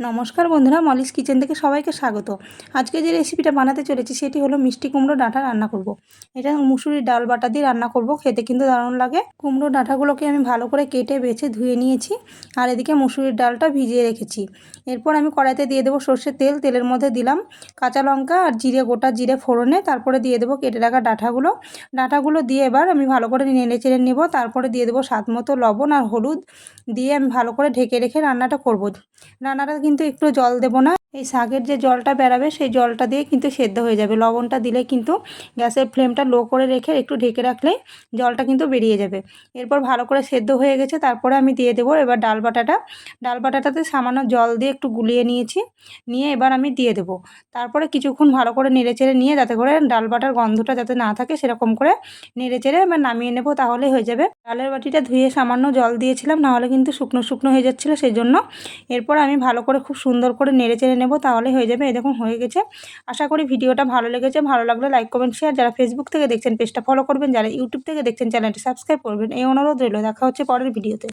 নমস্কার বন্ধুরা, Molly's kitchen থেকে সবাইকে স্বাগত। আজকে যে রেসিপিটা বানাতে চলেছি সেটি হলো মিষ্টি কুমড়ো ডাঁটা রান্না করব। এটা মুসুরির ডাল বাটা দিয়ে রান্না করব, খেতে কিন্তু দারুণ লাগে। কুমড়ো ডাঁটাগুলোকে আমি ভালো করে কেটে বেছে ধুয়ে নিয়েছি, আর এদিকে মুসুরির ডালটা ভিজিয়ে রেখেছি। এরপর আমি কড়াইতে দিয়ে দেবো সর্ষের তেল। তেলের মধ্যে দিলাম কাঁচা লঙ্কা আর জিরে, গোটা জিরে ফোড়নে। তারপরে দিয়ে দেবো কেটে রাখা ডাঁটাগুলো দিয়ে এবার আমি ভালো করে নেড়ে চেড়ে নেব। তারপরে দিয়ে দেবো স্বাদ মতো লবণ আর হলুদ দিয়ে আমি ভালো করে ঢেকে রেখে রান্নাটা করব। রান্নাটা কিন্তু একটু জল দেব না, এই শাকের যে জলটা বেরাবে সেই জলটা দিয়ে কিন্তু সেদ্ধ হয়ে যাবে। লবণটা দিলে কিন্তু গ্যাসের ফ্লেমটা লো করে রেখে একটু ঢেকে রাখলে জলটা কিন্তু বেরিয়ে যাবে। এরপর ভালো করে সেদ্ধ হয়ে গেছে, তারপরে আমি দিয়ে দেবো এবার ডাল বাটাটাতে সামান্য জল দিয়ে একটু গুলিয়ে নিয়েছি, নিয়ে এবার আমি দিয়ে দেবো। তারপরে কিছুক্ষণ ভালো করে নেড়েচেড়ে নিয়ে যাতে করে ডাল বাটার গন্ধটা যাতে না থাকে সেরকম করে নেড়েচেড়ে এবার নামিয়ে নেব, তাহলেই হয়ে যাবে। ডালের বাটিটা ধুয়ে সামান্য জল দিয়েছিলাম, নাহলে কিন্তু শুকনো শুকনো হয়ে যাচ্ছিলো, সেই জন্য। এরপর আমি ভালো করে খুব সুন্দর করে নেড়ে চেড়ে নেব, তাহলে হয়ে যাবে। এই দেখুন হয়ে গেছে। আশা করি ভিডিওটা ভালো লেগেছে। ভালো লাগলে লাইক, কমেন্ট, শেয়ার। যারা ফেসবুক থেকে দেখছেন পেজটা ফলো করবেন, যারা ইউটিউব থেকে দেখছেন চ্যানেলটি সাবস্ক্রাইব করবেন, এই অনুরোধ রইল। দেখা হচ্ছে পরের ভিডিওতে।